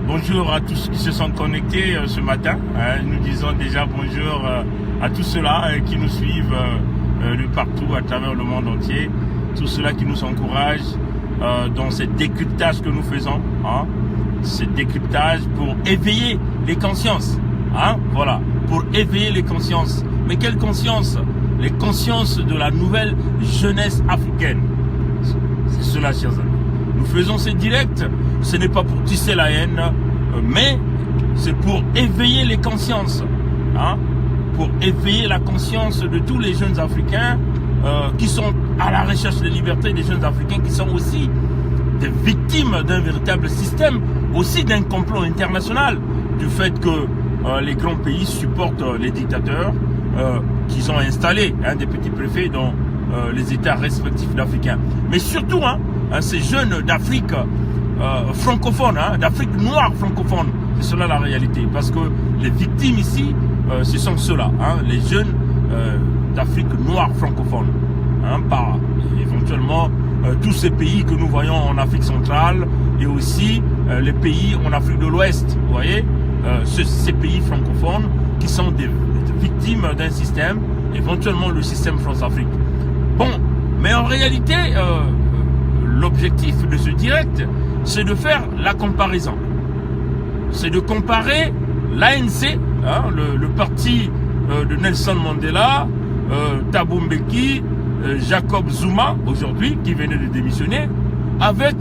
Bonjour à tous ceux qui se sont connectés ce matin. Nous disons déjà bonjour à tous ceux-là qui nous suivent de partout à travers le monde entier. Tous ceux-là qui nous encouragent dans ce décryptage que nous faisons. Ce décryptage pour éveiller les consciences. Voilà, pour éveiller les consciences. Mais quelle conscience? Les consciences de la nouvelle jeunesse africaine. C'est cela, chers amis. Nous faisons ces directs, ce n'est pas pour tisser la haine, mais c'est pour éveiller les consciences. Pour éveiller la conscience de tous les jeunes Africains qui sont à la recherche de liberté, des jeunes Africains qui sont aussi des victimes d'un véritable système, aussi d'un complot international, du fait que les grands pays supportent les dictateurs qu'ils ont installés, des petits préfets dans les États respectifs d'Africains. Mais surtout, ces jeunes d'Afrique francophone, d'Afrique noire francophone, c'est cela la réalité. Parce que les victimes ici, ce sont ceux-là, les jeunes d'Afrique noire francophone. Par éventuellement tous ces pays que nous voyons en Afrique centrale et aussi les pays en Afrique de l'Ouest. Vous voyez, ces pays francophones qui sont des victimes d'un système, éventuellement le système France-Afrique. Bon, mais en réalité, l'objectif de ce direct, c'est de faire la comparaison. C'est de comparer l'ANC, le parti de Nelson Mandela, Thabo Mbeki, Jacob Zuma, aujourd'hui, qui venait de démissionner, avec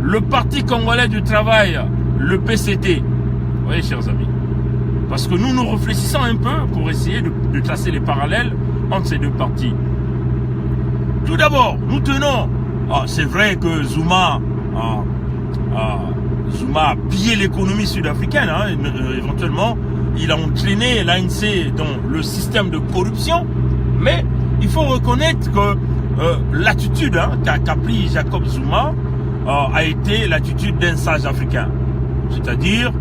le Parti congolais du travail, le PCT. Vous voyez, chers amis. Parce que nous réfléchissons un peu pour essayer de tracer les parallèles entre ces deux partis. Tout d'abord, nous tenons, c'est vrai que Zuma a pillé l'économie sud-africaine, éventuellement, il a entraîné l'ANC dans le système de corruption, mais il faut reconnaître que l'attitude qu'a pris Jacob Zuma a été l'attitude d'un sage africain. C'est-à-dire,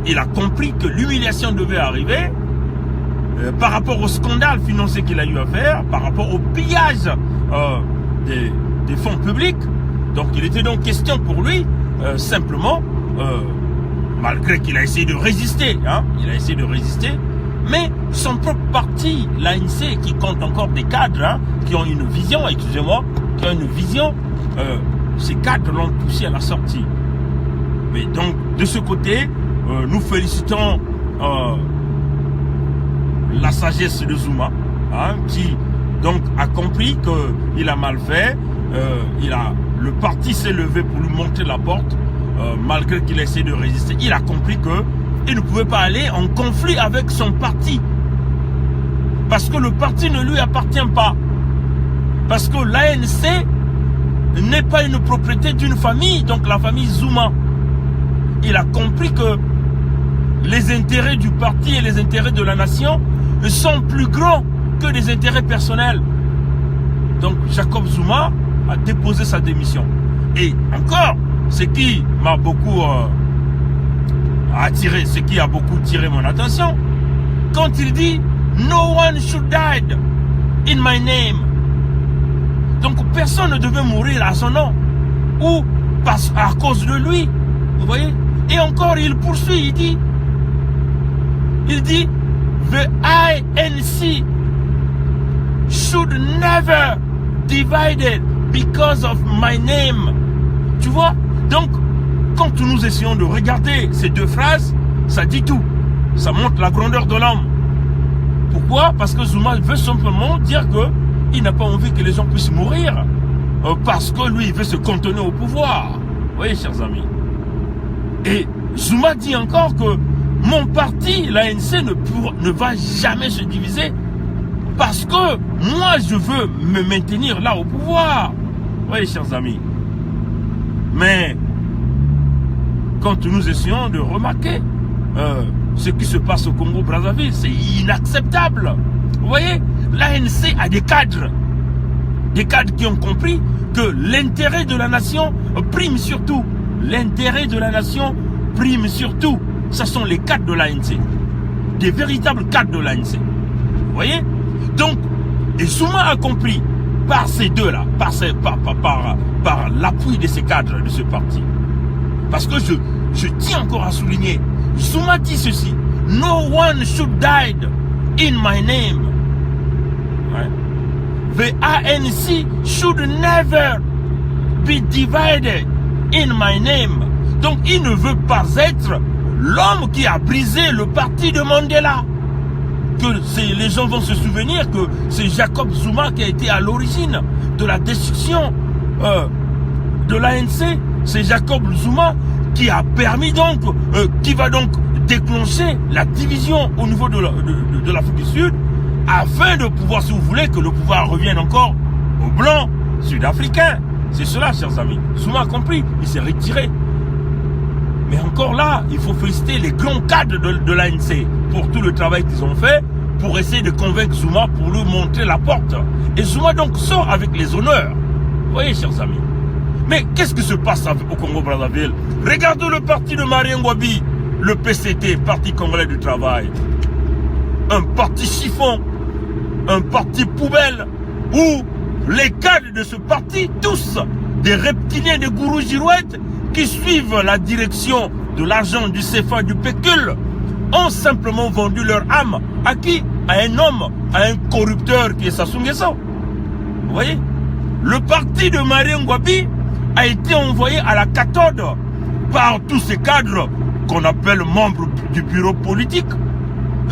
il a compris que l'humiliation devait arriver par rapport au scandale financier qu'il a eu à faire, par rapport au pillage des fonds publics. Donc il était donc question pour lui, simplement, malgré qu'il a essayé de résister, il a essayé de résister, mais son propre parti, l'ANC, qui compte encore des cadres, qui ont une vision, excusez-moi, qui ont une vision, ces cadres l'ont poussé à la sortie. Mais donc, de ce côté, nous félicitons la sagesse de Zuma, qui donc a compris qu'il a mal fait, le parti s'est levé pour lui montrer la porte, malgré qu'il a essayé de résister. Il a compris qu'il ne pouvait pas aller en conflit avec son parti. Parce que le parti ne lui appartient pas. Parce que l'ANC n'est pas une propriété d'une famille, donc la famille Zuma. Il a compris que les intérêts du parti et les intérêts de la nation sont plus grands que les intérêts personnels. Donc Jacob Zuma a déposé sa démission. Et encore, ce qui m'a beaucoup attiré, ce qui a beaucoup tiré mon attention, quand il dit « No one should die in my name ». Donc personne ne devait mourir à son nom ou à cause de lui. Vous voyez? Et encore il poursuit, il dit « The INC should never divided because of my name ». Tu vois? Donc, quand nous essayons de regarder ces deux phrases, ça dit tout. Ça montre la grandeur de l'homme. Pourquoi? Parce que Zuma veut simplement dire qu'il n'a pas envie que les gens puissent mourir. Parce que lui, il veut se contenir au pouvoir. Vous voyez, chers amis. Et Zuma dit encore que mon parti, l'ANC, ne va jamais se diviser. Parce que moi, je veux me maintenir là au pouvoir. Vous voyez, chers amis. Mais quand nous essayons de remarquer ce qui se passe au Congo-Brazzaville, c'est inacceptable. Vous voyez, l'ANC a des cadres qui ont compris que l'intérêt de la nation prime surtout. L'intérêt de la nation prime surtout. Ce sont les cadres de l'ANC, des véritables cadres de l'ANC. Vous voyez? Donc, et Zuma a compris par ces deux-là, par l'appui de ces cadres de ce parti. Parce que je tiens encore à souligner, Zuma dit ceci, no one should die in my name. Ouais. The ANC should never be divided in my name. Donc il ne veut pas être l'homme qui a brisé le parti de Mandela. Les gens vont se souvenir que c'est Jacob Zuma qui a été à l'origine de la destruction de l'ANC. C'est Jacob Zuma qui a permis donc, qui va donc déclencher la division au niveau de l'Afrique du Sud, afin de pouvoir, si vous voulez, que le pouvoir revienne encore aux Blancs sud-africains. C'est cela, chers amis. Zuma a compris, il s'est retiré. Mais encore là, il faut féliciter les grands cadres de l'ANC pour tout le travail qu'ils ont fait, pour essayer de convaincre Zuma, pour lui montrer la porte. Et Zuma donc sort avec les honneurs. Vous voyez, chers amis. Mais qu'est-ce qui se passe au Congo-Brazzaville? Regardez le parti de Marien Ngouabi, le PCT, Parti Congolais du Travail. Un parti chiffon, un parti poubelle, où les cadres de ce parti, tous des reptiliens, des gourous girouettes, qui suivent la direction de l'argent, du CFA, du pécule, ont simplement vendu leur âme à qui? À un homme, à un corrupteur qui est Sassou Nguesso. Vous voyez? Le parti de Marien Ngouabi a été envoyé à la cathode par tous ces cadres qu'on appelle membres du bureau politique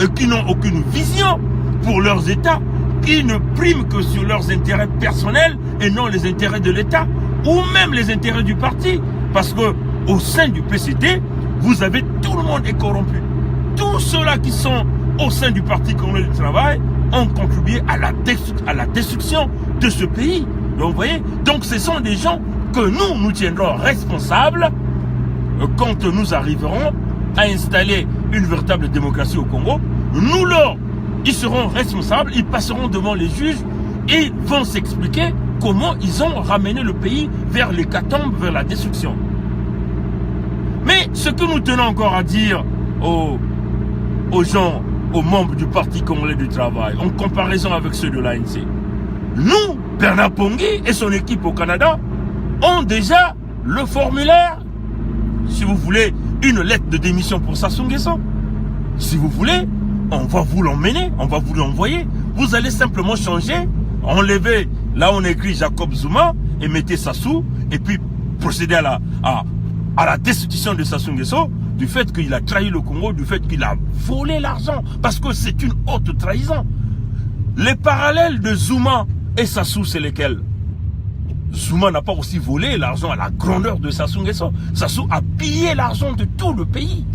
et qui n'ont aucune vision pour leurs États, qui ne priment que sur leurs intérêts personnels et non les intérêts de l'État ou même les intérêts du parti. Parce que au sein du PCT, vous avez tout le monde est corrompu. Tous ceux-là qui sont au sein du Parti Congolais du Travail ont contribué à la destruction de ce pays. Donc vous voyez, donc ce sont des gens que nous tiendrons responsables quand nous arriverons à installer une véritable démocratie au Congo. Ils seront responsables, ils passeront devant les juges et ils vont s'expliquer comment ils ont ramené le pays vers l'hécatombe, vers la destruction. Mais ce que nous tenons encore à dire aux gens, aux membres du Parti Congolais du Travail, en comparaison avec ceux de l'ANC, nous, Bernard Pongui et son équipe au Canada, ont déjà le formulaire, si vous voulez, une lettre de démission pour Sassou Nguesso. Si vous voulez, on va vous l'emmener, on va vous l'envoyer. Vous allez simplement changer, enlever, là on écrit Jacob Zuma, et mettez Sassou, et puis procéder à la destitution de Sassou Nguesso, du fait qu'il a trahi le Congo, du fait qu'il a volé l'argent, parce que c'est une haute trahison. Les parallèles de Zuma et Sassou, c'est lesquels? Zuma n'a pas aussi volé l'argent à la grandeur de Sassou Nguesso. Sassou a pillé l'argent de tout le pays.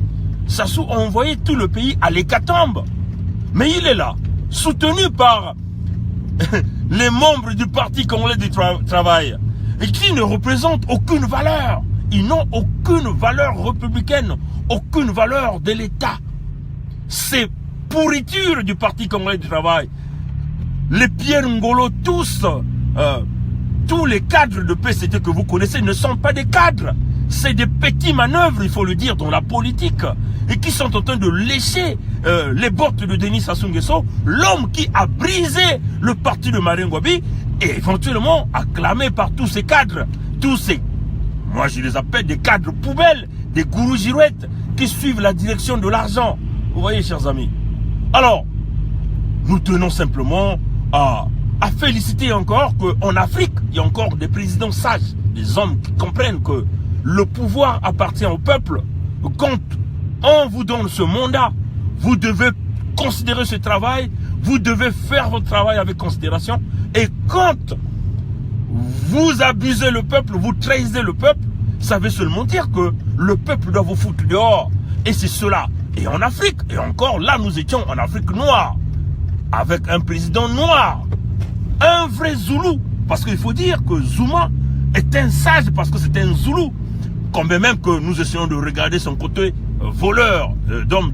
Sassou a envoyé tout le pays à l'hécatombe. Mais il est là, soutenu par les membres du Parti Congolais du Travail, et qui ne représentent aucune valeur. Ils n'ont aucune valeur républicaine, aucune valeur de l'État. Ces pourritures du Parti Congolais du Travail, les Pierre Ngolo, tous les cadres de PCT que vous connaissez ne sont pas des cadres. C'est des petits manœuvres, il faut le dire, dans la politique, et qui sont en train de lécher les bottes de Denis Sassou Nguesso, l'homme qui a brisé le parti de Marien Ngouabi, et éventuellement acclamé par tous ces cadres, moi je les appelle des cadres poubelles, des gourous girouettes, qui suivent la direction de l'argent. Vous voyez, chers amis. Alors, nous tenons simplement à féliciter encore qu'en Afrique, il y a encore des présidents sages, des hommes qui comprennent que le pouvoir appartient au peuple. Quand on vous donne ce mandat, vous devez considérer ce travail, vous devez faire votre travail avec considération. Et quand vous abusez le peuple, vous trahissez le peuple, ça veut seulement dire que le peuple doit vous foutre dehors. Et c'est cela. Et en Afrique, et encore là, nous étions en Afrique noire, avec un président noir, un vrai Zoulou. Parce qu'il faut dire que Zuma est un sage parce que c'est un Zoulou. Quand même que nous essayons de regarder son côté voleur d'homme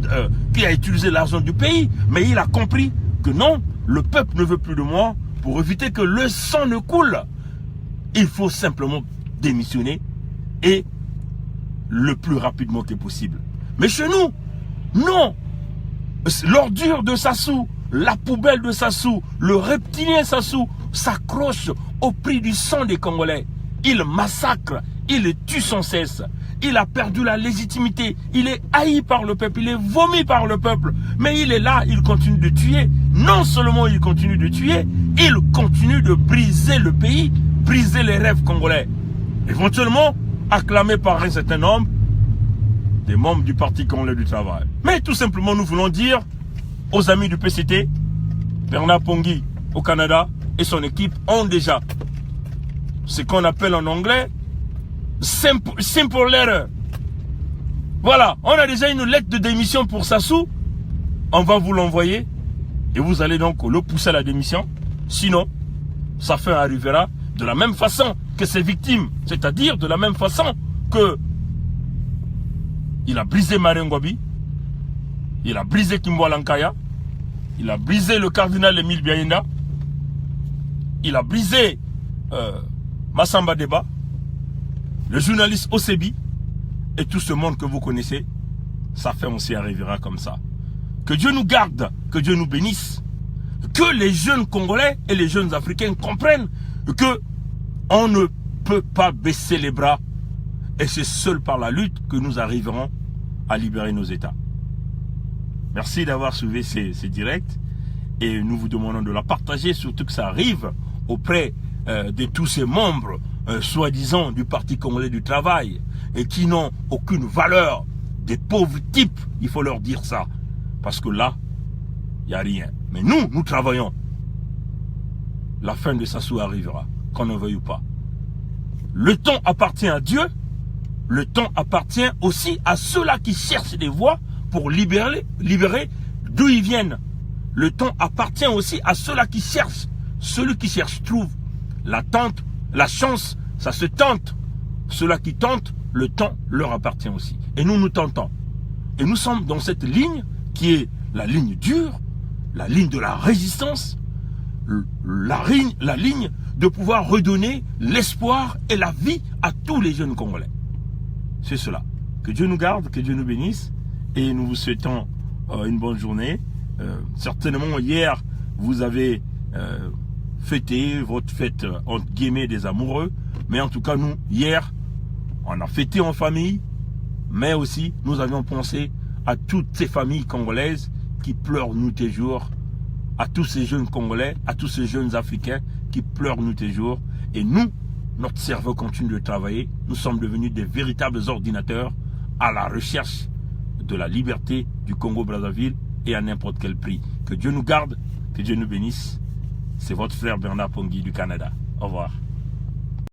qui a utilisé l'argent du pays. Mais il a compris que non, le peuple ne veut plus de moi. Pour éviter que le sang ne coule, il faut simplement démissionner et le plus rapidement que possible. Mais chez nous, non. L'ordure de Sassou, la poubelle de Sassou, le reptilien Sassou s'accroche au prix du sang des Congolais. Il massacre, il tue sans cesse. Il a perdu la légitimité. Il est haï par le peuple. Il est vomi par le peuple. Mais il est là, il continue de tuer. Non seulement il continue de tuer, il continue de briser le pays, briser les rêves congolais. Éventuellement, acclamé par un certain nombre des membres du Parti congolais du travail. Mais tout simplement, nous voulons dire aux amis du PCT, Bernard Pongui au Canada et son équipe ont déjà ce qu'on appelle en anglais simple letter. Voilà, on a déjà une lettre de démission pour Sassou. On va vous l'envoyer et vous allez donc le pousser à la démission. Sinon, sa fin arrivera de la même façon que ses victimes, c'est-à-dire de la même façon que il a brisé Marengwabi, il a brisé Kimbo Lankaya, il a brisé le cardinal Émile Biaïnda, il a brisé Massamba Deba, le journaliste Osebi, et tout ce monde que vous connaissez. Sa fin aussi arrivera comme ça. Que Dieu nous garde, que Dieu nous bénisse, que les jeunes Congolais et les jeunes Africains comprennent que on ne peut pas baisser les bras et c'est seul par la lutte que nous arriverons à libérer nos États. Merci d'avoir suivi ces directs et nous vous demandons de la partager, surtout que ça arrive auprès de tous ces membres soi-disant du Parti congolais du travail et qui n'ont aucune valeur, des pauvres types, il faut leur dire ça. Parce que là, il n'y a rien. Mais nous travaillons. La fin de Sassou arrivera, qu'on ne veuille ou pas. Le temps appartient à Dieu. Le temps appartient aussi à ceux-là qui cherchent des voies pour libérer d'où ils viennent. Le temps appartient aussi à ceux-là qui cherchent. Celui qui cherche trouve. La tente, la chance, ça se tente. Ceux-là qui tentent, le temps leur appartient aussi. Et nous tentons. Et nous sommes dans cette ligne qui est la ligne dure, la ligne de la résistance, la ligne de pouvoir redonner l'espoir et la vie à tous les jeunes Congolais. C'est cela. Que Dieu nous garde, que Dieu nous bénisse et nous vous souhaitons une bonne journée. Certainement hier, vous avez fêté votre fête entre guillemets des amoureux, mais en tout cas nous, hier, on a fêté en famille, mais aussi nous avions pensé à toutes ces familles congolaises qui pleurent nuit et jour, à tous ces jeunes Congolais, à tous ces jeunes Africains qui pleurent nuit et jour. Et nous, notre cerveau continue de travailler. Nous sommes devenus des véritables ordinateurs à la recherche de la liberté du Congo-Brazzaville et à n'importe quel prix. Que Dieu nous garde, que Dieu nous bénisse. C'est votre frère Bernard Pongui du Canada. Au revoir.